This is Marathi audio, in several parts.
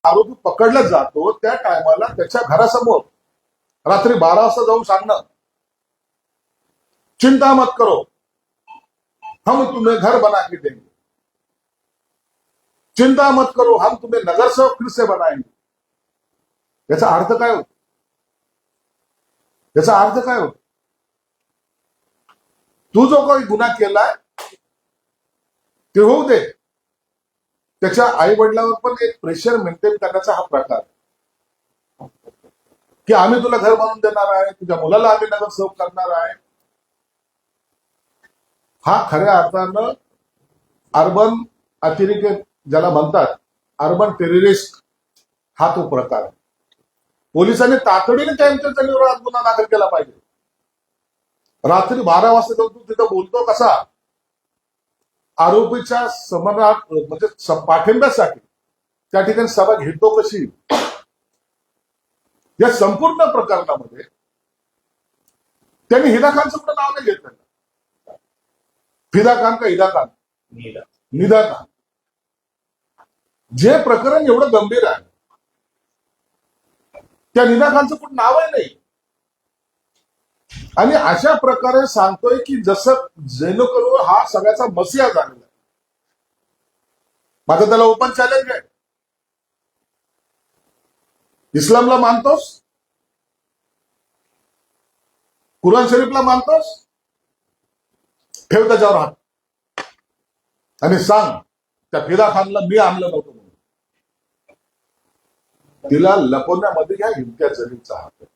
आरोपी पकडला जातो त्या टायमाला त्याच्या घरासमोर रात्री 12 वाजता जाऊन सांगणं, चिंता मत करो, हम तुम्हें घर बना के देंगे, चिंता मत करो, हम तुम्हें नगरसेवक फिर से बनाएंगे. याचा अर्थ काय होतो? याचा अर्थ काय होतो? तू जो काही गुन्हा केलाय ते होऊ दे. त्याच्या आई वडिलांवर पण एक प्रेशर मेंटेन करण्याचा हा प्रकार, की आम्ही तुला घर बांधून देणार आहे, तुझ्या मुलाला आम्ही नगरसेवक करणार आहे. हा खऱ्या अर्थानं अर्बन अतिरेकी ज्याला म्हणतात, अर्बन टेररिस्ट, हा तो प्रकार. पोलिसांनी तातडीने त्यांच्या विरोधात गुन्हा दाखल केला पाहिजे. रात्री 12 वाजता जाऊन तू तिथं बोलतो कसा? आरोपीच्या समनात म्हणजे पाठिंब्यासाठी त्या ठिकाणी सभा घेतो कशी? या संपूर्ण प्रकरणामध्ये त्यांनी हिदा खानचं पण नाव नाही घेतलं. फिदा खान का हिदा खान? निदा खान. जे प्रकरण एवढं गंभीर आहे त्या निदा खानचं पण नावही नाही. आणि अशा प्रकारे सांगतोय की जसं जेणेकरून हा सगळ्याचा मसिहा झालेला आहे. माझं त्याला ओपन चॅलेंज आहे. इस्लामला मानतोस? कुराण शरीफला मानतोस? ठेव त्याच्यावर हात आणि सांग त्या फिदा खानला मी आणलं नव्हतं म्हणून. तिला लपवण्यामध्ये ह्या इम्तियाज जलीलचा हात आहे.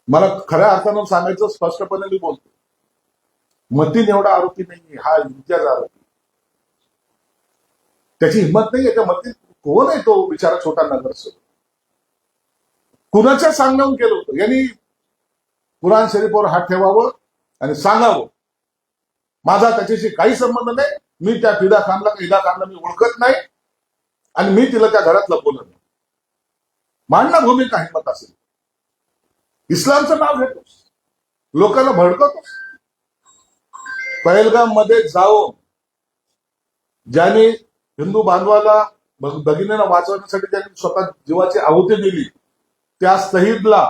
मला खऱ्या अर्थानं सांगायचं, स्पष्टपणे मी बोलतो, मतीन एवढा आरोपी नाही, हा इम्तियाज आरोपी. त्याची हिंमत नाही. त्या मतीन कोण आहे तो बिचारा छोटा नगरसेवक? कुणाच्या सांगण्याहून केलं होतं? यांनी कुराण शरीफवर हात ठेवावं आणि सांगावं, माझा त्याच्याशी काही संबंध नाही, मी त्या फिदा खानला मी ओळखत नाही आणि मी तिला त्या घरात लपवलं नाही. मांडणं भूमिका हिंमत असेल. इस्लामचं नाव घेतोस, लोकांना भडकवतोस. पहलगाम मध्ये जाऊन ज्यांनी हिंदू बांधवाला भगिनीला वाचवण्यासाठी त्यांनी स्वतः जीवाची आहुती दिली, त्या शहीदला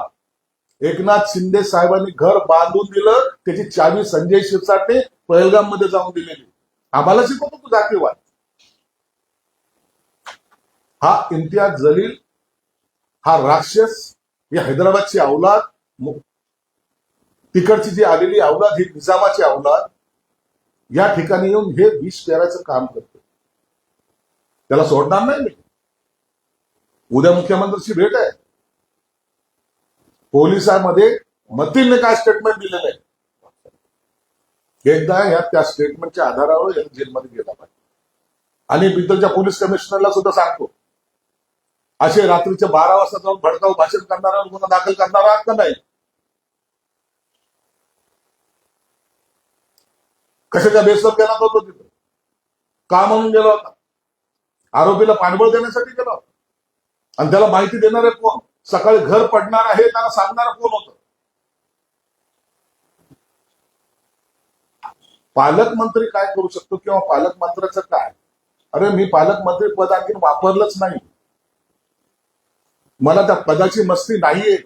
एकनाथ शिंदे साहेबांनी घर बांधून दिलं. त्याची चावी संजय शिरसाटे पहलगाम मध्ये जाऊन दिलेली. आम्हाला शिकवतो तू जातीवाद. हा इम्तियाज जलील, हा राक्षस, ही हैदराबादची अवलाद, तिकडची जी आलेली अवलाद, ही निजामाची अवलाद, या ठिकाणी येऊन हे विष पेरायचं काम करतो. त्याला सोडणार नाही मी. उद्या मुख्यमंत्र्यांची भेट आहे. पोलिसांमध्ये मतीनने काय स्टेटमेंट दिलेलं आहे, एकदा या त्या स्टेटमेंटच्या आधारावर या जेलमध्ये गेला पाहिजे. आणि बिदरच्या पोलीस कमिशनरला सुद्धा सांगतो, असे रात्रीच्या 12 वाजता जाऊन भडकाऊ भाषण करणारा गुन्हा दाखल करणारा आहात का नाही? कशाच्या बेसवर गेला होता तिथं? का म्हणून गेला होता? आरोपीला पाठबळ देण्यासाठी गेला होता. आणि त्याला माहिती देणारे कोण? सकाळी घर पडणार आहे त्याला सांगणारा कोण होतं? पालकमंत्री काय करू शकतो किंवा पालकमंत्र्याचं काय? अरे मी पालकमंत्री पद आणखी वापरलंच नाही. मला त्या पदाची मस्ती नाहीये.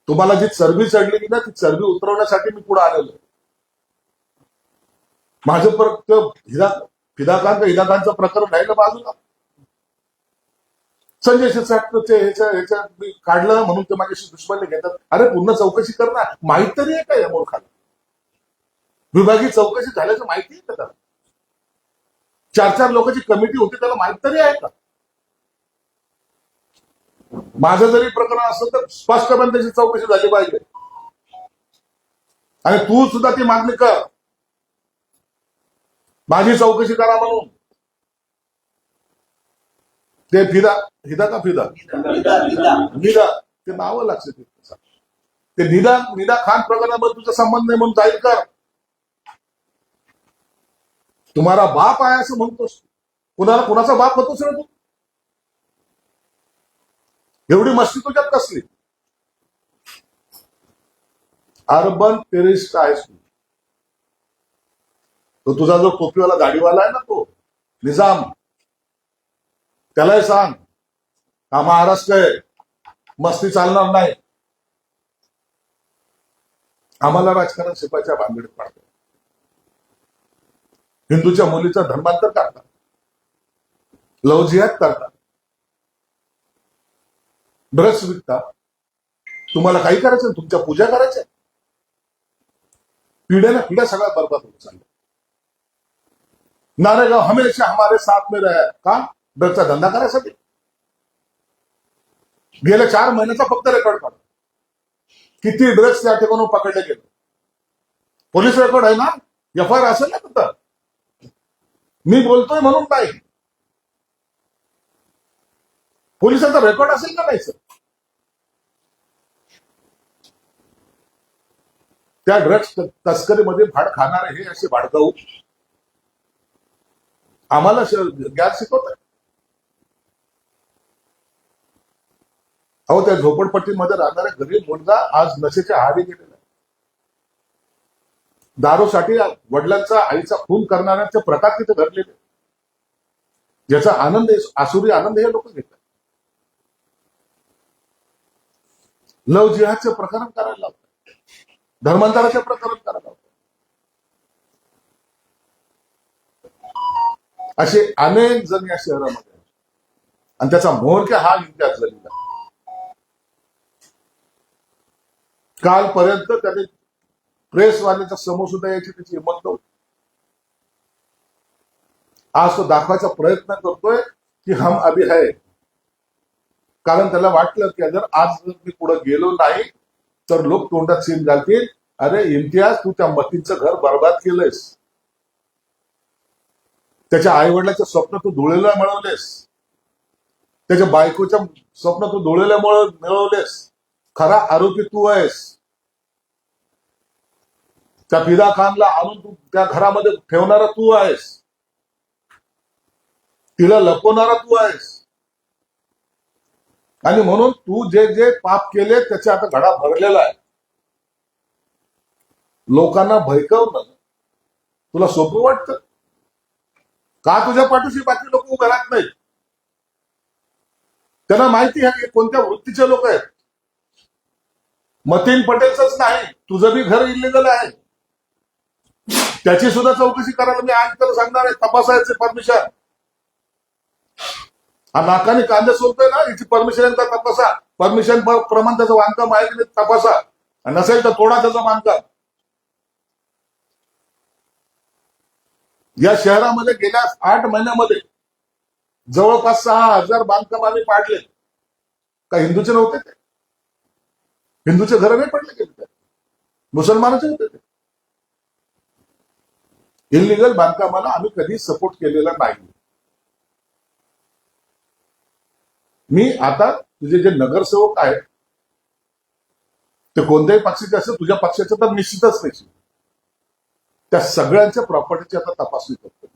तुम्हाला जी चरबी चढलेली ना, ती चरबी उतरवण्यासाठी मी पुढे आलेलो. माझं फक्त फिदा खानचं प्रकरण राहिलं बाजूला. संजय शिरसाटचे ह्याच्या काढलं म्हणून ते माझ्याशी दुश्मनी घेतात. अरे पूर्ण चौकशी कर ना. माहित तरी आहे का या मूर्खाला? विभागीय चौकशी झाल्याचं माहिती आहे का त्याला? 4 लोकांची कमिटी होती, त्याला माहित तरी आहे का? माझं जरी प्रकरण असलं तर स्पष्टपणे त्याची चौकशी झाली पाहिजे. आणि तू सुद्धा ती मागणी कर, माझी चौकशी करा म्हणून. ते हिदा का फिदा? निदा. ते नाव लक्षात येत. ते निदा खान प्रकरणामध्ये तुझा संबंध नाही म्हणून जाहीर कर. तुम्हाला बाप आहे असं म्हणतोस. कुणाचा बाप होतोस रे तू? एवढी मस्ती तुझ्यात कसली? अर्बन टेररिस्ट आहेस तू. तो तुझा जो टोपीवाला गाडीवाला आहे ना, तो निजाम, त्यालाही सांग, हा महाराष्ट्र आहे, मस्ती चालणार नाही. आम्हाला राजकारण शिपायच्या भानगडीत पाडतात. हिंदूच्या मुलीचं धर्मांतर करतात, लव जिहाद करतात, ड्रग्स विकतात. तुम्हाला काही करायचं, तुमच्या पूजा करायच्या, पिढ्याला पिढ्या सगळ्या बरबाद होत चालल्या. नारेगाव हमेशा हमारे साथ में रहा का? ड्रगचा धंदा करायसाठी. गेल्या 4 महिन्याचा फक्त रेकॉर्ड काढा, किती ड्रग्स त्या ठिकाणून पकडले गेले. पोलीस रेकॉर्ड आहे ना, एफआयआर असेल ना तिथं. मी बोलतोय म्हणून नाही, पोलिसांचा रेकॉर्ड असेल का नाही सर? त्या ड्रग्स तस्करीमध्ये भाड खाणारे हे असे भाडकाऊ आम्हाला ज्ञान शिकवत आहे. अहो, त्या झोपडपट्टीमध्ये राहणाऱ्या गरीब मुलगा आज नशेच्या आहारी गेलेला आहे. दारूसाठी वडिलांचा आईचा खून करणाऱ्यांचे प्रकार तिथे घडलेले, ज्याचा आनंद आसुरी आनंद हे लोक घेतात. लव जिहादचे प्रकरण करायला लावतात, धर्मांतराचे प्रकरण करायला लावतात. असे अनेक जण या शहरामध्ये आहेत आणि त्याचा मोहरक्या हा इम्तियाज जलील. कालपर्यंत त्याने प्रेसवाल्याच्या समोर सुद्धा यायची त्याची हिंमत नव्हती. आज तो दाखवायचा प्रयत्न करतोय की हम अभी है. कारण त्याला वाटलं की जर आज मी पुढे गेलो नाही तर लोक तोंडात सीन घालतील, अरे इम्तियाज, तू त्या मतींचं घर बर्बाद केलंयस, त्याच्या आई वडिलाचं स्वप्न तू धुळेला मिळवलेस, त्याच्या बायकोच्या स्वप्न तू धुळेला मिळवलेस. खरा आरोपी तू आहेस. त्या फिदा खानला आणून तू त्या घरामध्ये ठेवणारा तू आहेस, तिला लपवणारा तू आहेस. आणि म्हणून तू जे जे पाप केले त्याचे आता घडा भरलेला आहे. लोकांना भयकवणं तुला सोपं वाटतं का? तुझ्या पाठीशी बाकी लोक उभे राहत नाहीत. त्यांना माहिती आहे की कोणत्या वृत्तीचे लोक आहेत. मतीन पटेलच नाही, तुझं बी घर इलिगल आहे, त्याची सुद्धा चौकशी करायला मी आज तर सांगणार आहे. तपासायचे परमिशन, हा नाकाने कांदे सोलतोय ना, याची परमिशन एकदा तपासा. परमिशन प्रमाण त्याचं बांधकाम आहे की नाही तपासा, नसेल तर तोडा त्याचं बांधकाम. या शहरामध्ये गेल्या 8 महिन्यामध्ये जवळपास 6,000 बांधकाम आम्ही पाडले. का हिंदूचे नव्हते ते? हिंदूचे घर नाही पडले गेले, मुसलमानाचे होते ते. इलिगल बांधकामाला आम्ही कधी सपोर्ट केलेला नाही. मी आता तुझे जे नगरसेवक आहेत ते कोणत्याही पक्षाचे असेल, तुझ्या पक्षाचे तर निश्चितच नाही, त्या सगळ्यांच्या प्रॉपर्टीची आता तपासणी करतो.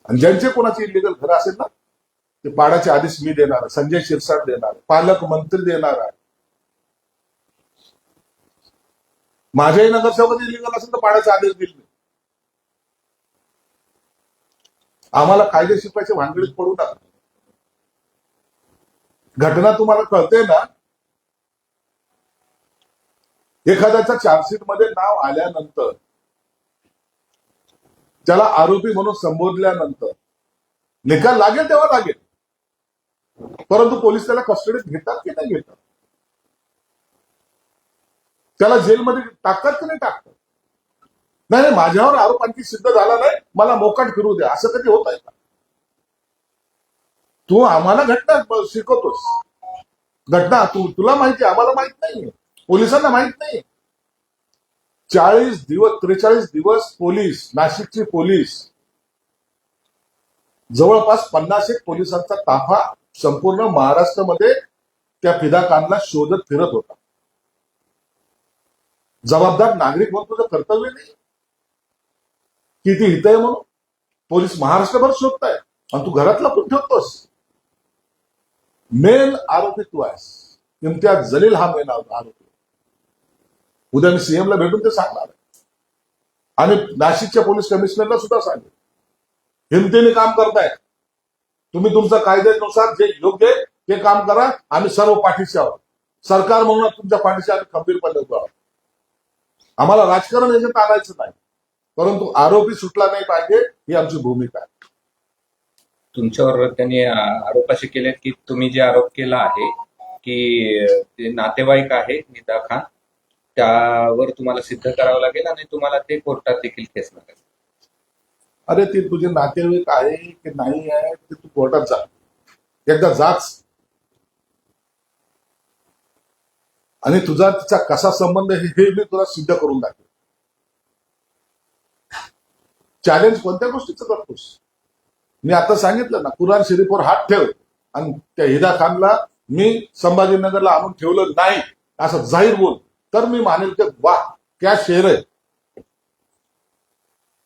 आणि ज्यांचे कोणाचे इलिगल घर असेल ना, ते पाडाचे आदेश मी देणार आहे, संजय शिरसाट देणार आहे, पालकमंत्री देणार आहे. माझ्याही नगरसेवक इलिगल असेल तर पाडाचे आदेश देईल मी. आम्हाला कायदे शिकवायचे भानगडीत पडू नका. घटना तुम्हाला कळते ना, एखाद्याच्या चार्जशीट मध्ये नाव आल्यानंतर, त्याला आरोपी म्हणून संबोधल्यानंतर निकाल लागेल तेव्हा लागेल, परंतु पोलीस त्याला कस्टडीत घेतात की नाही घेतात, त्याला जेलमध्ये टाकतात की नाही टाकतात. नाही, माझ्यावर आरोप आणखी सिद्ध झाला नाही, मला मोकाट फिरू द्या, असं कधी होत आहे का? तू आम्हाला घटना शिकवतोस. घटना तुला माहिती, आम्हाला माहित नाही, पोलिसांना माहित नाही. 43 दिवस पोलीस, नाशिकची पोलीस, जवळपास 50 पोलिसांचा ताफा संपूर्ण महाराष्ट्रामध्ये त्या फिदा खानला शोधत फिरत होता. जबाबदार नागरिक म्हणून तुझं कर्तव्य नाही की ती हित आहे म्हणून पोलीस महाराष्ट्रभर शोधताय आणि तू घरात लपून ठेवतोस. मेन आरोपी तू आहेस. इम्तियाज जलील हा मेन आरोपी. उद्या मी सीएमला भेटून ते सांगणार आहे आणि नाशिकच्या पोलीस कमिशनरला सुद्धा सांगेल, हिमतीने काम करतायत. तुम्ही तुमचं कायद्यानुसार जे योग्य आहे ते काम करा. आम्ही सर्व पाठीशी आहोत. सरकार म्हणून तुमच्या पाठीशी आम्ही खंबीरपणे उभे आहोत. आम्हाला राजकारण याच्यात आणायचं नाही, परंतु आरोपी सुटला नाही पाहिजे ही आमची भूमिका आहे. तुमच्यावर त्यांनी आरोप असे केलेत की तुम्ही जे आरोप केला आहे की ते नातेवाईक आहे निदा खान, त्यावर तुम्हाला सिद्ध करावं लागेल आणि तुम्हाला ते कोर्टात देखील केस लागेल. अरे ते तुझे नातेवाईक आहे की नाही आहे ते तू कोर्टात जा, एकदा जाच, आणि तुझा तिचा कसा संबंध आहे हे मी तुला सिद्ध करून दाखवेन. चॅलेंज कोणत्या गोष्टीचं करतोस? मी आता सांगितलं ना, कुराण शरीफवर हात ठेव आणि त्या हिदा खानला मी संभाजीनगरला आणून ठेवलं नाही असं जाहीर बोल, तर मी मानेल की वाह क्या शेर आहे.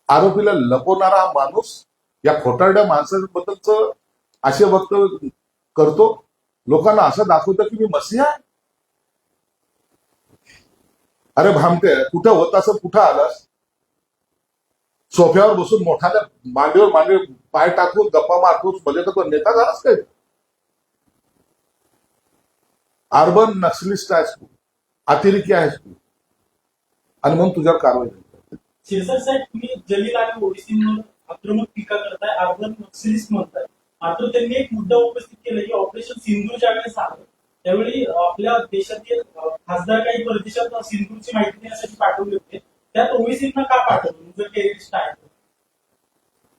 आरोपीला लपवणारा हा माणूस या खोटारड्या माणसाबद्दलच असे वक्तव्य करतो, लोकांना असं दाखवतं की मी मसीहा आहे. अरे भामटे, कुठं होत असं कुठं आलास? सोफ्यावर बसून मोठ्याच्या मांडीवर मांडी पाय टाकून गप्पा मारतोस, म्हणजे तर तो नेता झालास काय? अर्बन नक्सलिस्ट आहेस तू, अतिरेकी आहेस तू, आणि म्हणून तुझ्यावर कारवाई झाली. शिरसाट साहेब, तुम्ही जलील आणि ओबीसींवर आक्रमक टीका करताय, अर्बन नक्सलिस्ट म्हणताय. मात्र त्यांनी एक मुद्दा उपस्थित केला की ऑपरेशन सिंधूर ज्यावेळेस आलं त्यावेळी आपल्या देशातील खासदार काही परदेशात सिंधूरची माहिती देण्यासाठी पाठवले होते, त्यात ओबीसींना का पाठवलं जर टेररिस्ट आहे?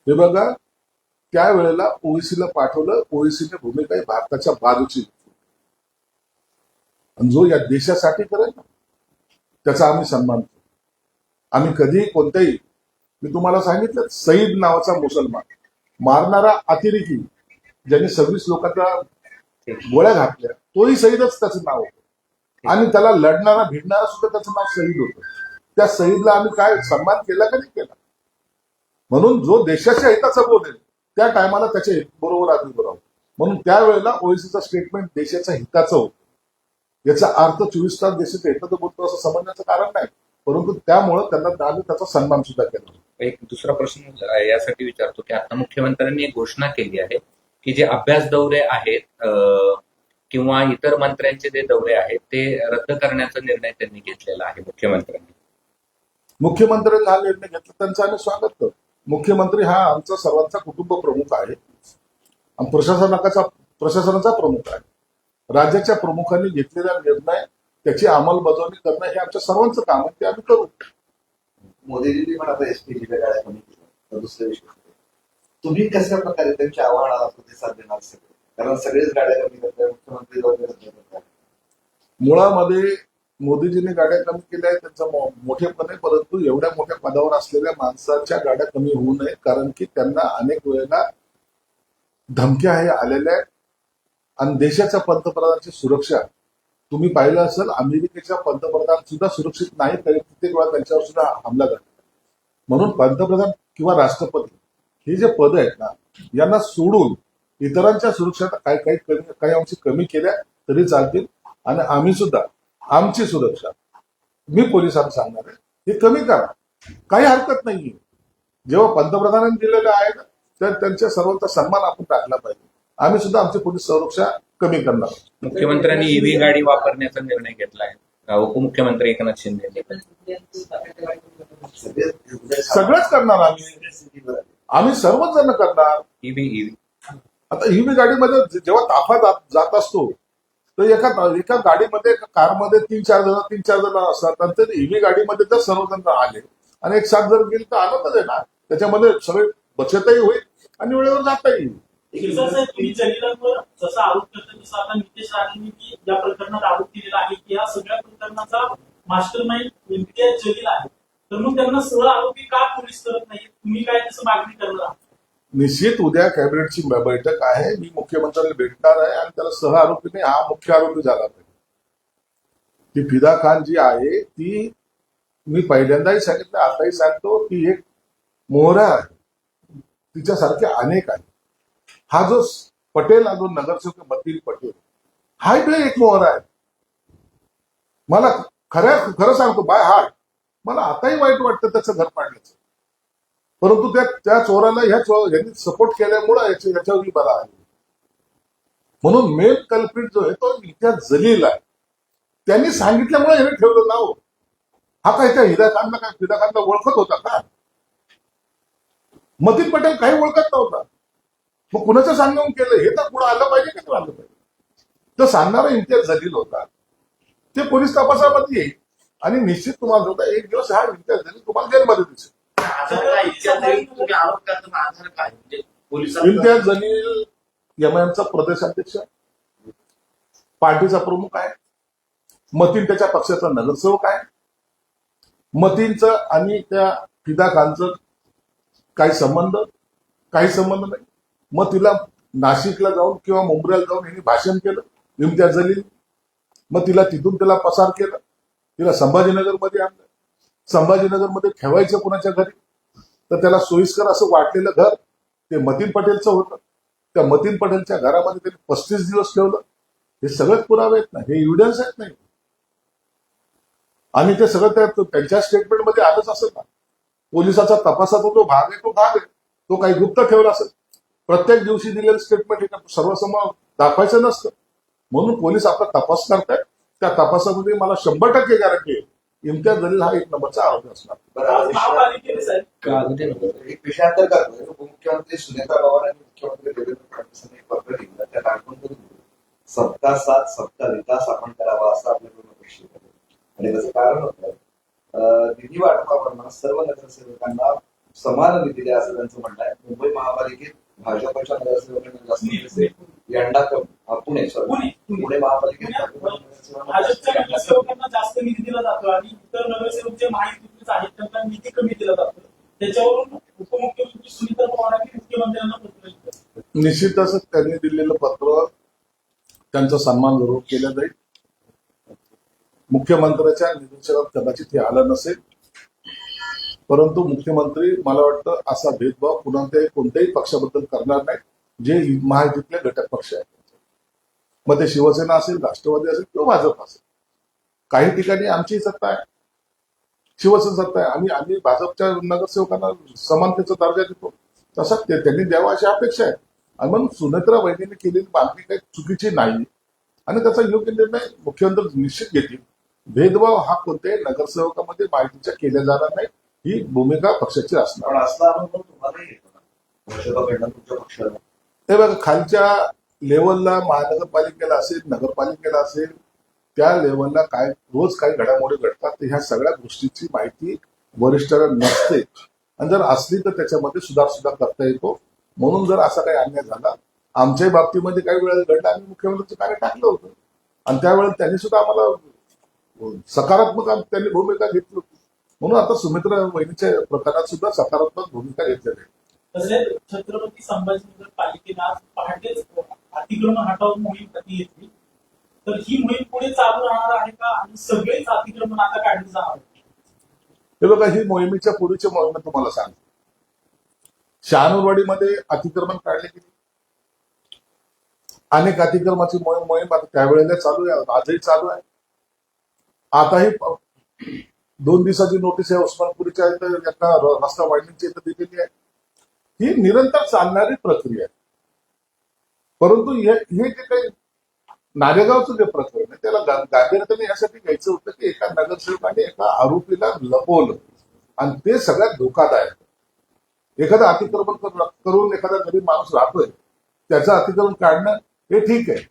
हे बघा, त्यावेळेला ओईसीला पाठवलं. ओईसीने भूमिका ही भारताच्या बाजूची, आणि जो या देशासाठी करेल ना त्याचा आम्ही सन्मान करतो. आम्ही कधी कोणत्याही, मी तुम्हाला सांगितलं, सईद नावाचा मुसलमान मारणारा अतिरेकी ज्यांनी 26 लोकांच्या गोळ्या घातल्या, तोही सईदच त्याचं नाव होतं. आणि त्याला लढणारा भिडणारा सुद्धा त्याचं नाव सईद होतं. त्या सईदला आम्ही काय सन्मान केला का नाही केला? म्हणून जो देशाच्या हिताचं बोलेल त्या टायमाला त्याच्या बरोबर आम्ही बरोबर. म्हणून त्यावेळेला ओएसीचं स्टेटमेंट देशाच्या हिताचं होतं. याचा अर्थ 24 तास देशाच्या हिताचं बोलतो असं समजण्याचं कारण नाही, परंतु त्यामुळं त्यांना आम्ही त्याचा सन्मान सुद्धा केला. एक दुसरा प्रश्न यासाठी विचारतो की आता मुख्यमंत्र्यांनी एक घोषणा केली आहे की जे अभ्यास दौरे आहेत किंवा इतर मंत्र्यांचे जे दौरे आहेत ते रद्द करण्याचा निर्णय त्यांनी घेतलेला आहे. मुख्यमंत्र्यांनी हा निर्णय घेतला, त्यांचं आम्ही स्वागत करतो. मुख्यमंत्री हा आमचा सर्वांचा कुटुंब प्रमुख आहे, प्रशासनाचा प्रमुख आहे. राज्याच्या प्रमुखांनी घेतलेला निर्णय त्याची अंमलबजावणी करणं हे आमच्या सर्वांचं काम आहे, ते आम्ही करू. मोदीजींनी पण आता एसपीजीच्या गाड्या कमी केल्या, दुसऱ्या विषय तुम्ही कशा प्रकारे त्यांच्या आव्हानाला प्रतिसाद देणार? कारण सगळेच गाड्या कमी करतात, मुख्यमंत्री करतात. मुळामध्ये मोदीजींनी गाड्या कमी केल्या आहेत त्यांचा मोठेपण आहे, परंतु एवढ्या मोठ्या पदावर असलेल्या माणसाच्या गाड्या कमी होऊ नये, कारण की त्यांना अनेक वेळेला धमक्या हे आलेल्या आहेत. आणि देशाच्या पंतप्रधानांची सुरक्षा तुम्ही पाहिलं असेल, अमेरिकेच्या पंतप्रधान सुद्धा सुरक्षित नाही, तरी कित्येक वेळा त्यांच्यावर सुद्धा हमला झाला. म्हणून पंतप्रधान किंवा राष्ट्रपती हे जे पद आहेत ना, यांना सोडून इतरांच्या सुरक्षा काही अंशी कमी केल्या तरी चालतील. आणि आम्ही सुद्धा आमची सुरक्षा, मी पोलिसांना सांगणार आहे, हे कमी करा, काही हरकत नाहीये. जेव्हा पंतप्रधानांनी दिलेलं आहे ना, तर त्यांच्या सर्वांचा सन्मान आपण टाकला पाहिजे. आम्ही सुद्धा आमची पोलीस सुरक्षा कमी करणार. मुख्यमंत्र्यांनी ईव्ही गाडी वापरण्याचा निर्णय घेतला आहे, उपमुख्यमंत्री एकनाथ शिंदे सगळंच करणार आम्ही सर्वच जण करणार. ईव्ही आता ईव्ही गाडीमध्ये जेव्हा ताफा जात असतो तर एका गाडीमध्ये, एका कारमध्ये 3-4 जण असतात. नंतर ईव्ही गाडीमध्ये जर सर्वजण आले आणि एक साथ जर गेले तर आनंदच आहे ना, त्याच्यामध्ये सगळे बचतही होईल आणि वेळेवर जाता येईल. साहेब, तुम्ही जलीलांवर जसा आरोप करता तसं आता नितेश राणेंनी या प्रकरणात आरोप केलेला आहे की या सगळ्या प्रकरणाचा मास्टर माइंड इम्तियाज जलील आहे, तर मग त्यांना सह आरोपी का पोलीस करत नाही? तुम्ही काय तसं मागणी करणार आहात? निश्चित उद्या कॅबिनेटची बैठक आहे, मी मुख्यमंत्र्यांना भेटणार आहे आणि त्याला सह आरोपीने हा मुख्य आरोपी झाला पाहिजे. ती फिदा खान जी आहे ती, मी पहिल्यांदाही सांगितलं आताही सांगतो, ती एक मोहरा आहे. तिच्यासारखे अनेक आहेत. हा जो पटेल जो नगरसेवक मतीन पटेल, हा एक मोहरा आहे. मला खरं सांगतो बाय हार्ट, मला आताही वाईट वाटतं त्याचं घर पाडण्याचं, परंतु त्या चोराला यांनी सपोर्ट केल्यामुळे याच्यावर बरा आहे. म्हणून मेन कल्प्रिट जो आहे तो इम्तियाज जलील आहे. त्यांनी सांगितल्यामुळे हे ठेवलं ना हो. हा काय त्या हिदा खानला काय फिदा खानला ओळखत होता का? मतीन पटेल काही ओळखत नव्हता. मग कुणाचं सांगून केलं हे तर पुढे आलं पाहिजे का ते आलं पाहिजे. तर सांगणारा इम्तियाज जलील होता. ते पोलीस तपासामध्ये येईल आणि निश्चित तुम्हाला होता एक दिवस हा इम्तियाज जलील तुम्हाला जेलमध्ये दिसेल. आधार काय तुम्ही आरोप करताना आधार काय म्हणजे पोलिसांना इम्तियाज जलील एमआयएमचा प्रदेशाध्यक्ष, पार्टीचा प्रमुख आहे. मतीन त्याच्या पक्षाचा नगरसेवक आहे. मतीनचं आणि त्या फिदा खानचं काही संबंध नाही. मग तिला नाशिकला जाऊन किंवा मुंबईला जाऊन यांनी भाषण केलं इम्तियाज जलील. मग तिला तिथून त्याला पसार केलं. तिला संभाजीनगरमध्ये आणलं. संभाजीनगरमध्ये ठेवायचं कुणाच्या घरी तर त्याला सोयीस्कर असं वाटलेलं घर ते मतीन पटेलचं होतं. त्या मतीन पटेलच्या घरामध्ये त्यांनी 35 दिवस ठेवलं. हे सगळेच पुरावे आहेत ना, हे एव्हिडन्स आहेत नाही. आणि ते सगळं त्यांच्या स्टेटमेंटमध्ये आलंच असेल ना. पोलिसाचा तपासाचा जो भाग आहे तो काही गुप्त ठेवला असेल. प्रत्येक दिवशी दिलेलं स्टेटमेंट हे सर्वसमोर दाखवायचं नसतं. म्हणून पोलीस आपला तपास करतायत. त्या तपासामध्ये मला 100% गॅरंटी आहे इम्तियाज जलील हा एक नंबरचा आरोपी असणार. बरं, आज महापालिकेने साहेब एक विषयांतर करतोय. उपमुख्यमंत्री सुनेत्रा पवार आणि मुख्यमंत्री देवेंद्र फडणवीसांनी एक पत्र लिहिलं त्यात आठवण करून दिली, सबका साथ सबका विकास आपण करावा असं आपल्याकडून अपेक्षित आहे. आणि त्याचं कारण होतं निधी वाटपावरनं सर्व नगरसेवकांना समान निधी द्या असं त्यांचं म्हणणं आहे. मुंबई महापालिकेत भाजपच्या नगरसेवकांना जास्त पैसे यंदा पुणे महापालिकेत भाजपच्या नगरसेवकांना जास्त निधी दिला जातो आणि इतर नगरसेवक जे महायुतीचेच आहेत त्यांना निधी कमी दिला जातो. त्याच्यावरून उपमुख्यमंत्री सुनीता पवारांनी मुख्यमंत्र्यांना पत्र लिहिलं. निश्चितच त्यांनी दिलेलं पत्र त्यांचा सन्मान जरूर केला जाईल. मुख्यमंत्र्याच्या निदर्शनात कदाचित हे आलं नसेल, परंतु मुख्यमंत्री मला वाटतं असा भेदभाव कोणत्याही पक्षाबद्दल करणार नाही जे महायुतीतले घटक पक्ष आहेत. मग ते शिवसेना असेल, राष्ट्रवादी असेल किंवा भाजप असेल. काही ठिकाणी आमची सत्ता आहे, शिवसेना सत्ता आहे. आम्ही भाजपच्या नगरसेवकांना समानतेचा दर्जा देतो, तसा त्यांनी द्यावा अशी अपेक्षा आहे. आणि म्हणून सुनेत्रा वहिनीने केलेली मागणी काही चुकीची नाही आणि त्याचा योग्य निर्णय मुख्यमंत्री निश्चित घेतील. भेदभाव हा कोणत्याही नगरसेवकामध्ये माहितीच्या केल्या जाणार नाही, ही भूमिका पक्षाची असणार. पण असला अनुभव तुम्हालाही येतो ना भाजपाकडनं तुमच्या पक्षाला. हे बघा, खालच्या लेवलला महानगरपालिकेला असेल, नगरपालिकेला असेल, त्या लेवलला काय रोज काही घडामोडी घडतात, तर ह्या सगळ्या गोष्टीची माहिती वरिष्ठांना नसते. आणि जर असली तर त्याच्यामध्ये सुद्धा करता येतो. म्हणून जर असा काही अन्याय झाला, आमच्याही बाबतीमध्ये काही वेळेस घडला, आम्ही मुख्यमंत्र्यांचं कार्य टाकलं होतं आणि त्यावेळेस त्यांनी सुद्धा आम्हाला सकारात्मक त्यांनी भूमिका घेतली होती. म्हणून आता सुमित्रा वहिनीच्या प्रकरणात सुद्धा सकारात्मक भूमिका घेतलेली आहे. तसेच छत्रपती संभाजीनगर पालिकेने आज पहाटेच अतिक्रमण हटाव मोहीम हाती घेतली. तर ही मोहीम पुढे चालू राहणार आहे का आणि सगळेच अतिक्रमण आता काढले जाणार? हे बघा, ही मोहिमेच्या पूर्वीची मोहीम तुम्हाला सांगतो. शहानूरवाडीमध्ये अतिक्रमण काढले गेले. अनेक अतिक्रमणाची मोहीम आता त्यावेळेला चालू आहे, आजही चालू आहे. आताही 2 दिवसाची नोटीस आहे उस्मानपुरीच्या इथं एका रस्ता वाढणीची इथं दिलेली आहे. ही निरंतर चालणारी प्रक्रिया आहे. परंतु हे जे काही नारेगावचं जे प्रकरण आहे त्याला गांभीर्याने यासाठी घ्यायचं होतं की एका नगरसेवकाने एका आरोपीला लपवलं आणि ते सगळ्यात धोकादायक. एखादं अतिक्रमण करून एखादा गरीब माणूस राहतोय, त्याचं अतिक्रमण काढणं हे ठीक आहे,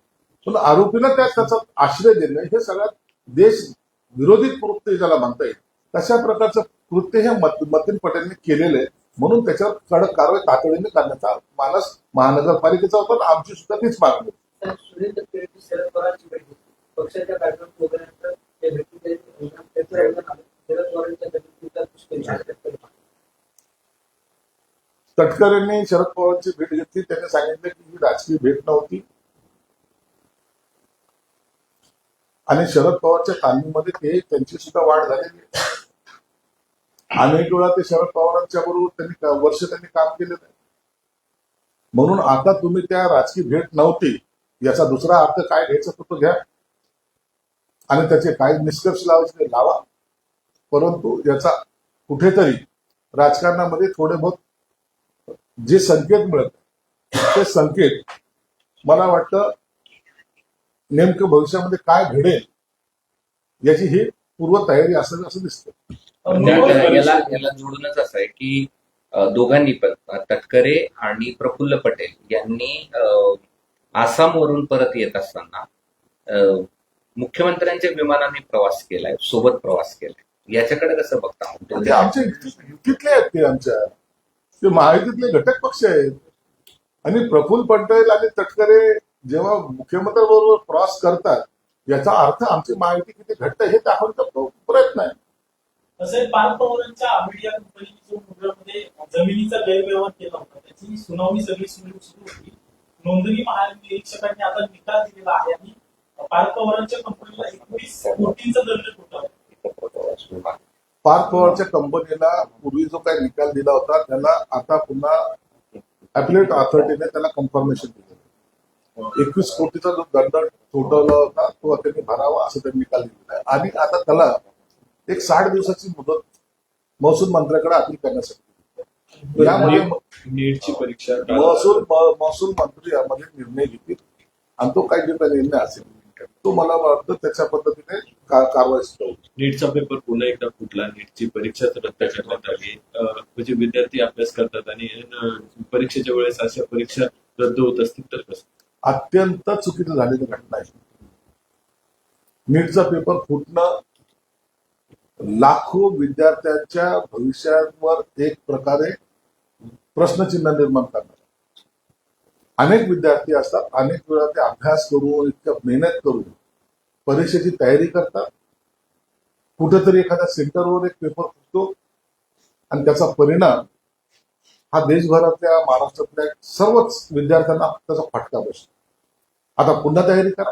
पण आरोपीला त्याचा आश्रय देणं हे सगळ्यात देश विरोधी कृत्य ज्याला म्हणता येईल तशा प्रकारचं कृत्य हे मतीन पटेलने केलेलं आहे. म्हणून त्याच्यावर कडक कारवाई तातडीने करण्याचा मानस महानगरपालिकेचा होता आणि आमची सुद्धा तीच मागणी. सुनील तटकरे शरद पवारांची बैठक पक्षाच्या बॅकग्राऊंड प्रोग्रामनंतर त्या भेटीचे शरद पवारांच्या भेटीत तटकरेंनी शरद पवारांची भेट घेतली. त्यांनी सांगितलं की ही राजकीय भेट नव्हती आणि शरद पवारच्या तालमीमध्ये त्यांची सुद्धा वाढ झालेली आहे. अनेक वेळा ते शरद पवारांच्या बरोबर त्यांनी काम केलेलं आहे. म्हणून आता तुम्ही त्या राजकीय भेट नव्हती याचा दुसरा अर्थ काय घ्यायचा तो घ्या आणि त्याचे काय निष्कर्ष लावायचे लावा. परंतु याचा कुठेतरी राजकारणामध्ये थोडे बहुत जे संकेत मिळत ते संकेत मला वाटतं नेमकं भविष्यामध्ये काय घडेल याची ही पूर्वतयारी असेल असं दिसतं. याला याला जोडूनच असं आहे की दोघांनी पण तटकरे आणि प्रफुल्ल पटेल यांनी आसामवरून परत येत असताना मुख्यमंत्र्यांच्या विमानाने प्रवास केलाय, सोबत प्रवास केलाय. याच्याकडे कसं बघता? ते आमच्या युतीतले आहेत, ते महायुतीतले घटक पक्ष आहेत. आणि प्रफुल्ल पटेल आणि तटकरे जेव्हा मुख्यमंत्र्यांबरोबर प्रवास करतात याचा अर्थ आमची महायुती किती घट्ट हे दाखवण्याचा तो प्रयत्न आहे. तसे पार्थ पवारांच्या आबिड या कंपनीने जो मुंबईमध्ये जमिनीचा गैरव्यवहार केला होता त्याची सुनावणी सगळी सुरू होती. नोंदणी महानिरीक्षकांनी आता निकाल दिलेला आहे आणि पार्थ पवारांच्या कंपनीला 21 कोटींचा दंड ठोठावला. पार्थ पवारच्या कंपनीला पूर्वी जो काही निकाल दिला होता त्याला आता पुन्हा ॲपिलेट अथॉरिटीने त्याला कन्फर्मेशन दिलं. 21 कोटीचा जो दंड ठोठावला होता तो त्यांनी भरावा असं त्यांनी निकाल दिलेला आहे. आणि आता त्याला एक 60 दिवसाची मुदत महसूल मंत्र्याकडे अपील करण्यासाठी. यामध्ये नीटची परीक्षा महसूल मंत्री यामध्ये निर्णय घेतील आणि तो काही जे काही निर्णय असेल तो मला वाटतं त्याच्या पद्धतीने कारवाई सुरू होईल. नीटचा पेपर पुन्हा एकदा फुटला, नीटची परीक्षाच रद्द करण्यात आली. म्हणजे विद्यार्थी अभ्यास करतात आणि परीक्षेच्या वेळेस अशा परीक्षा रद्द होत असतील तर कसं? अत्यंत चुकीचं झालेली घटना आहे. नीटचा पेपर फुटणं लाखो विद्यार्थ्यांच्या भविष्यावर एक प्रकारे प्रश्नचिन्ह निर्माण करणार. अनेक विद्यार्थी असतात, अनेक वेळा ते अभ्यास करून इतक्या मेहनत करून परीक्षेची तयारी करतात. कुठेतरी एखाद्या सेंटरवर एक पेपर फुटतो आणि त्याचा परिणाम हा देशभरातल्या महाराष्ट्रातल्या सर्वच विद्यार्थ्यांना त्याचा फटका बसतो. आता पुन्हा तयारी करा,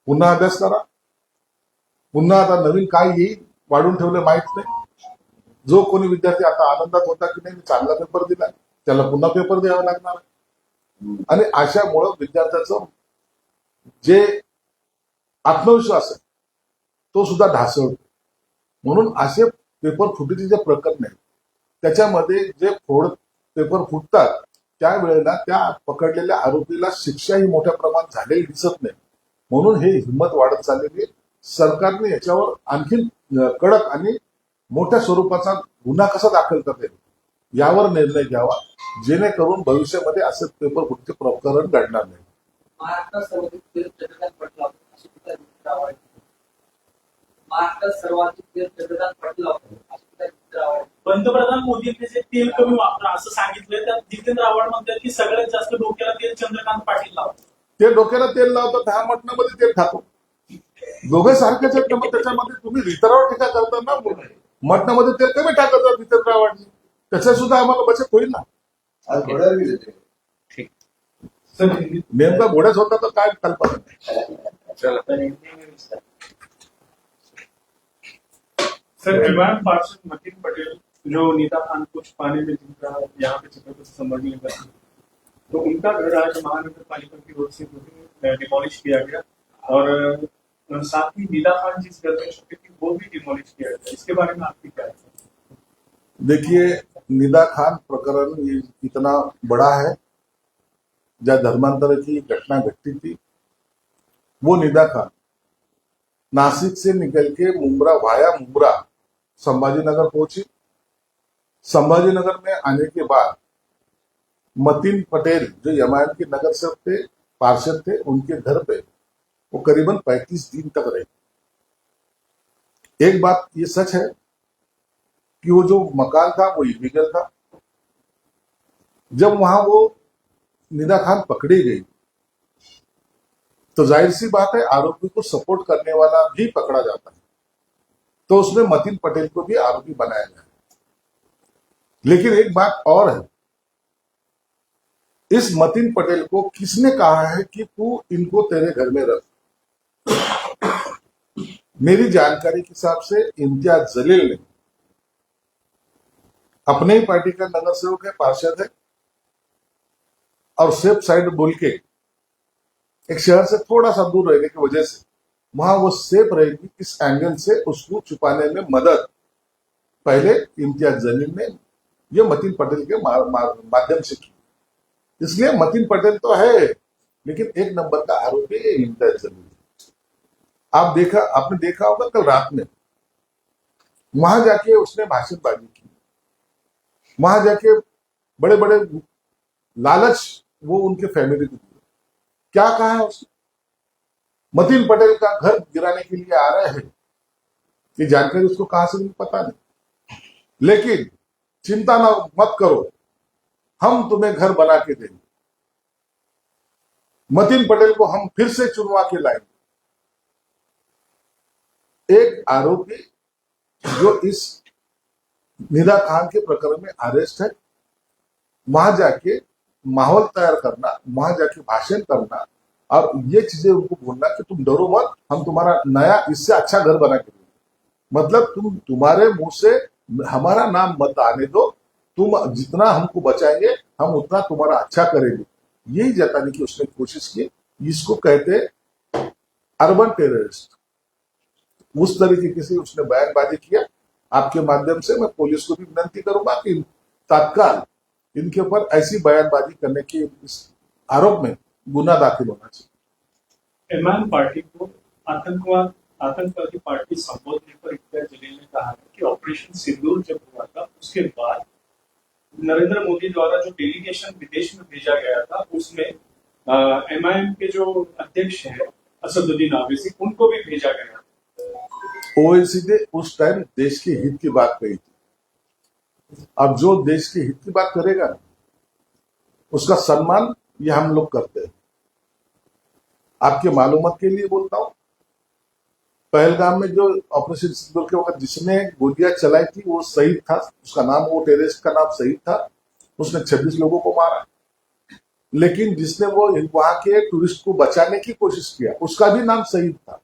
पुन्हा अभ्यास करा, पुन्हा आता नवीन काय येईल वाढून ठेवले माहित नाही. जो कोणी विद्यार्थी आता आनंदात होता की नाही मी चांगला पेपर दिला त्याला पुन्हा पेपर द्यावा लागणार आहे. आणि अशामुळं विद्यार्थ्याचं जे आत्मविश्वास आहे तो सुद्धा ढासळतो. म्हणून असे पेपर फुटीचे जे प्रकरण आहे त्याच्यामध्ये जे पेपर फुटतात त्यावेळेला त्या पकडलेल्या आरोपीला शिक्षाही मोठ्या प्रमाणात झालेली दिसत नाही. म्हणून हे हिंमत वाढत चाललेली आहे. सरकारने याच्यावर आणखी कडक आणि मोठ्या स्वरूपाचा गुन्हा कसा दाखल करता येईल यावर निर्णय घ्यावा, जेणेकरून भविष्यामध्ये असं पेपर फुटीचे प्रकरण घडणार नाही. महाराष्ट्रात सर्वाधिक चंद्रकांत पटला अशी टीका जितेंद्र आव्हाड. महाराष्ट्रात सर्वाधिक चंद्रकांत पटला अशी टीका जितेंद्र आव्हाड. पंतप्रधान मोदींनी जे तेल कमी वापरा असं सांगितलंय त्यात जितेंद्र आव्हाड म्हणतात की सगळ्यात जास्त डोक्याला तेल चंद्रकांत पाटील लावतात. ते डोक्याला तेल लावतात, हा मटणामध्ये तेल खातो. दोघे सारखेच आहेत. मग त्याच्यामध्ये तुम्ही इतरावर टीका करताना मटणामध्ये तेल कमी टाकतात जितेंद्र आव्हाडनी, त्याच्या सुद्धा आम्हाला बचत होईल ना. आज घोड्यावर गेले ते. ठीक. नेमका घोड्याच होता तर काय कल्पना नाही. चला. सर, विवाद पार्षद मतीन पटेल जो नीता खान कुछ पाने में जिनका यहाँ पे चित्र संबंध में था, तो उनका घर आज महानगर पालिका की ओर से डिमोलिश किया गया और साथ ही नीता खान जिस घर में छुपी थी वो भी डिमोलिश किया गया. इसके बारे में आपकी क्या है? देखिए, निदा खान प्रकरण ये इतना बड़ा है. जहाँ धर्मांतर की घटना घटी थी वो निदा खान नासिक से निकल के मुंब्रा वाया मुंब्रा संभाजीनगर पहुंची. संभाजीनगर में आने के बाद मतीन पटेल जो यमायन के नगर सेवक थे, पार्षद थे, उनके घर पे वो करीबन 35 दिन तक रहे. एक बात ये सच है कि वो जो मकान था वो इलीगल था. जब वहां वो निदा खान पकड़ी गई तो जाहिर सी बात है आरोपी को सपोर्ट करने वाला भी पकड़ा जाता है, तो उसमें मतीन पटेल को भी आरोपी बनाया गया. लेकिन एक बात और है, इस मतीन पटेल को किसने कहा है कि तू इनको तेरे घर में रख? मेरी जानकारी के हिसाब से इम्तियाज जलील ने, अपने ही पार्टी का नगर सेवक है, पार्षद है, और सेफ साइड बोल के एक शहर से थोड़ा सा दूर रहने की वजह से वहां वो सेफ रहेगी, इस एंगल से उसको छुपाने में मदद पहले इम्तियाज जलील ने ये मतीन पटेल के माध्यम से की. इसलिए मतीन पटेल तो है लेकिन एक नंबर का आरोपी है इम्तियाज जलील। आपने देखा होगा कल रात में वहां जाके उसने भाषणबाजी की, वहां जाके बड़े बड़े लालच वो उनके फैमिली को दिए। क्या कहा है उसने? मतीन पटेल का घर गिराने के लिए आ रहे हैं, ये जानकारी उसको कहां से मिली पता नहीं, लेकिन चिंता ना मत करो, हम तुम्हें घर बना के देंगे, मतीन पटेल को हम फिर से चुनवा के लाएंगे। एक आरोपी जो इस निदा खान के प्रकरण में अरेस्ट है, वहां जाके माहौल तैयार करना, वहां जाके भाषण करना और ये चीजें उनको बोलना कि तुम डरो मत, हम तुम्हारा नया इससे अच्छा घर बना के देंगे। मतलब तुम्हारे मुंह से हमारा नाम मत आने दो, तुम जितना हमको बचाएंगे हम उतना तुम्हारा अच्छा करेंगे, यही जताने की उसने कोशिश की। इसको कहते अर्बन टेररिस्ट। उस तरीके से उसने बयानबाजी किया। आपके माध्यम से मैं पुलिस को भी विनती करूंगा कि तत्काल इनके ऊपर ऐसी बयानबाजी करने के इस आरोप में गुना दाखिल होना चाहिए। एमआईएम पार्टी को आतंकवादी पार्टी संबोधने पर इम्तियाज जलील ने कहा है कि ऑपरेशन सिंदूर जब हुआ था उसके बाद नरेंद्र मोदी द्वारा जो डेलीगेशन विदेश में भेजा गया था उसमें एमआईएम के जो अध्यक्ष हैं असदुद्दीन ओवैसी उनको भी भेजा गया। ओवैसी ने उस टाइम देश के हित की बात कही थी। अब जो देश के हित की बात करेगा ना, उसका सम्मान ये हम लोग करते हैं। आपके मालूमात के लिए बोलता हूं, पहलगाम में जो ऑपरेशन सिंदूर के वक्त जिसने गोलियां चलाई थी वो शहीद था, उसका नाम, वो टेररिस्ट का नाम शहीद था, उसने 26 लोगों को मारा। लेकिन जिसने वो वहां के टूरिस्ट को बचाने की कोशिश किया उसका भी नाम शहीद था।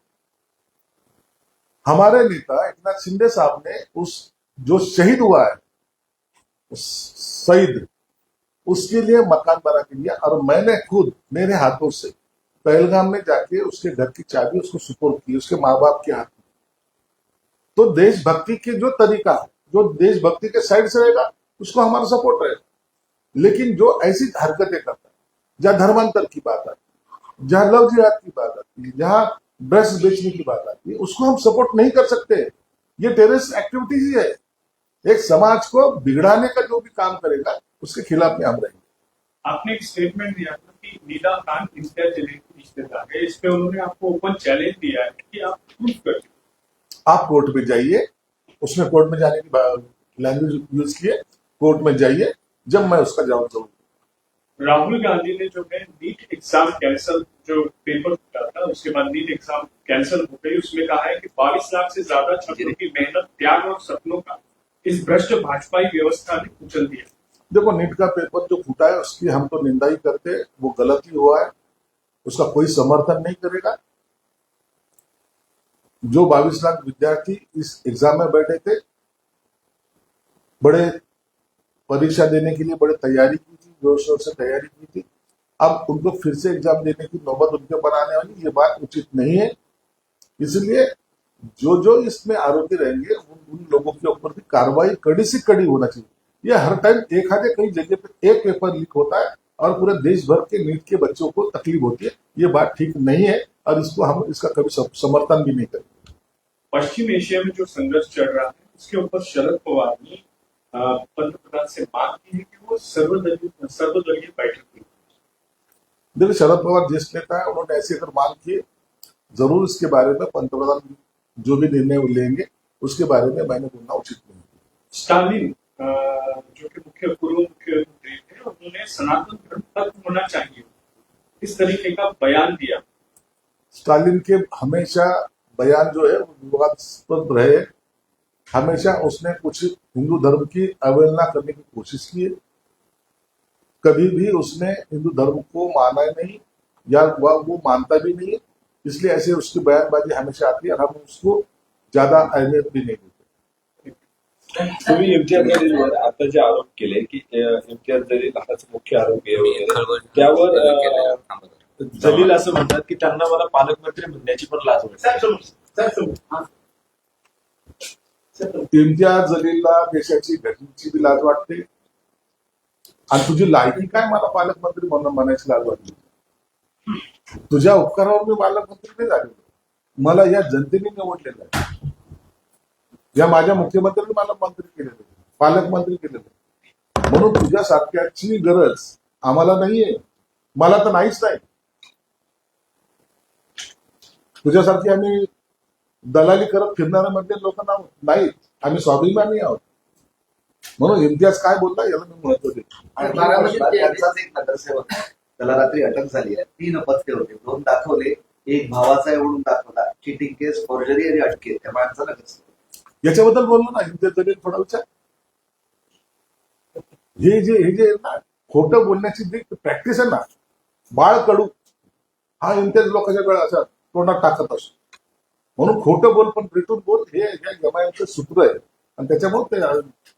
हमारे नेता एकनाथ शिंदे साहब ने उस जो शहीद हुआ है उस शहीद, उसके लिए मकान बना के दिया और मैंने खुद मेरे हाथों से पहलगाम में जाके उसके घर की चाबी उसको सुपुर्द की, उसके माँ बाप के हाथ में। तो देशभक्ति के जो तरीका है, जो देशभक्ति के साइड से रहेगा उसको हमारा सपोर्ट रहेगा। लेकिन जो ऐसी हरकतें करता है, जहां धर्मांतर की बात आती है, जहां लव जिहाद की बात आती है, जहां ड्रेस बेचने की बात आती है, उसको हम सपोर्ट नहीं कर सकते। ये टेररिस्ट एक्टिविटीज ही है। एक समाज को बिगड़ाने का जो भी काम करेगा उसके खिलाफ में हम रहेंगे। आपने एक स्टेटमेंट दिया था कि निदा खान इम्तियाज जलील की रिश्तेदार है, इस पे उन्होंने आपको ओपन चैलेंज दिया है कि आप प्रूफ करिए। आप कोर्ट में जाइए, उसने कोर्ट में जाने की लैंग्वेज यूज की है, कोर्ट में जाइए, जब मैं उसका जवाब दूंगा। राहुल गांधी ने जो है नीट एग्जाम कैंसिल, जो पेपर फूटा था उसके बाद नीट एग्जाम कैंसिल हो गई, उसमें कहा है कि 22 लाख से ज्यादा छात्रों की मेहनत, त्याग और सपनों का इस भ्रष्ट भाजपाई व्यवस्था ने कुचल दिया। देखो, नीट का पेपर जो फूटा है उसकी हम तो निंदा ही करते हैं, वो गलत ही हुआ है, उसका कोई समर्थन नहीं करेगा। जो 22 लाख विद्यार्थी इस एग्जाम में बैठे थे, बड़े परीक्षा देने के लिए बड़े तैयारी की थी, जोर शोर से तैयारी की थी, अब उनको फिर से एग्जाम देने की नौबत उनके ऊपर आने वाली, ये बात उचित नहीं है। इसलिए जो इसमें आरोपी रहेंगे उन लोगों के ऊपर भी कार्रवाई कड़ी से कड़ी होना चाहिए। ये हर टाइम एक आधे कई जगह पे एक पेपर लीक होता है और पूरे देश भर के नीट के बच्चों को तकलीफ होती है, ये बात ठीक नहीं है और इसको हम इसका कभी समर्थन भी नहीं करेंगे। पश्चिम एशिया में जो संघर्ष चल रहा है उसके ऊपर शरद पवार ने पंतप्रधान से मांग की है कि वो सर्वदलीय बैठक की। देखिए, शरद पवार जिस नेता है, उन्होंने ऐसी अगर मांग की, जरूर इसके बारे में पंतप्रधान जो भी निर्णय लेंगे उसके बारे में मैंने बोलना उचित नहीं। स्टालिन जो कि पूर्व मुख्यमंत्री थे, उन्होंने सनातन धर्म खत्म होना चाहिए इस तरीके का बयान दिया। स्टालिन के हमेशा बयान जो है विवादास्पद रहे, हमेशा उसने कुछ हिंदू धर्म की अवहेलना करने की कोशिश की है, कभी भी उसने हिंदू धर्म को माना नहीं या वो मानता भी नहीं है, इसलिए ऐसे उसकी बयानबाजी हमेशा आती है और हम उसको ज्यादा अहमियत भी नहीं देते। तुम्ही इम्तियाज जलीलवर आता जे आरोप केले की इम्तियाज जलील हाच मुख्य आरोपी आहे, त्यावर जलील असं म्हणतात की त्यांना मला पालकमंत्री म्हणण्याची पण लाज वाटते। इम्तियाज जलीलला देशाची घटनेची बी लाज वाटते आणि तुझी लायकी काय मला पालकमंत्री म्हणून म्हणायची लाज वाटते। तुझ्या उपकारावर मी पालकमंत्री नाही झालेलो. मला या जनतेने निवडलेलं आहे. या माझ्या मुख्यमंत्र्यांनी मला मंत्री केलेलं आहे, पालकमंत्री केलेलं आहे. म्हणून तुझ्यासारख्याची गरज आम्हाला नाहीये. मला तर नाहीच नाही. तुझ्यासारखी आम्ही दलाली करत फिरणारे म्हणजे लोक नाहीत. आम्ही स्वाभिमानी आहोत. म्हणून इम्तियाज काय बोलला याला मी महत्व देतो. आणि त्यांचाच एक नगरसेवक आहे. त्याला रात्री अटक झाली आहे. 3 पथके होते, 2 दाखवले, एक भावाचा एवढून दाखवला. चिटिंग केस, फॉर्जरी आणि अटके. त्या माणसाला नगरसेवक याच्याबद्दल बोललो ना इम्तियाज जलील फडणवीसच्या. हे जे ना खोटं बोलण्याची जी प्रॅक्टिस आहे ना, बाळ कडू हा इम्तियाज लोकांच्या गळ्यात असा तोंडात टाकत असतो. म्हणून खोटं बोल पण भेटून बोल हे या जमायचं सूत्र आहे. आणि त्याच्यामुळे ते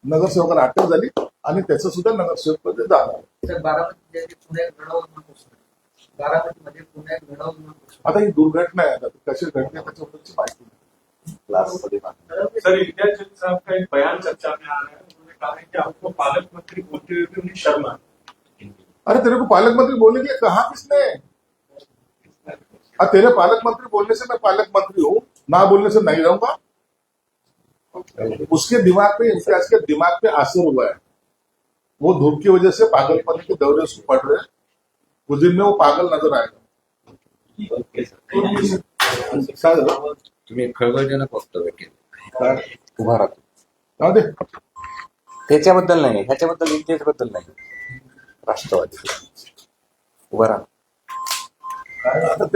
नगरसेवकाला अटक झाली आणि त्याचं सुद्धा नगरसेवक झालं. तर बारामती पुण्यात घडवून बारामतीमध्ये पुण्यात घडवून आता ही दुर्घटना आहे. आता कशी घडली त्याच्याबद्दलची माहिती नाही. क्लासमध्ये बांधला. सर इम्तियाज जलील साहब का एक बयान चर्चा में आ रहा है. उन्होंने कहा है कि आपको पालक मंत्री बोलते हुए भी उन्हें शर्म आ रही है. अरे तेरे को पालक मंत्री बोलने के लिए कहा किसने? तेरे पालक मंत्री बोलने से मैं पालक मंत्री हूँ, ना बोलने से नहीं रहूंगा. उसके दिमाग पे, इम्तियाज के दिमाग पे असर हुआ है. वो धूप की वजह से पागलपन के दौरे उसको पड़ रहे हैं. कुछ दिन में वो पागल नजर आएगा. काय झालं? तुम्ही खळबळजनक वक्तव्य केलं. उभा राहतो जाऊ दे. त्याच्याबद्दल नाही, ह्याच्याबद्दल इतिहासाबद्दल नाही. राष्ट्रवादी उभा राहा. आता ते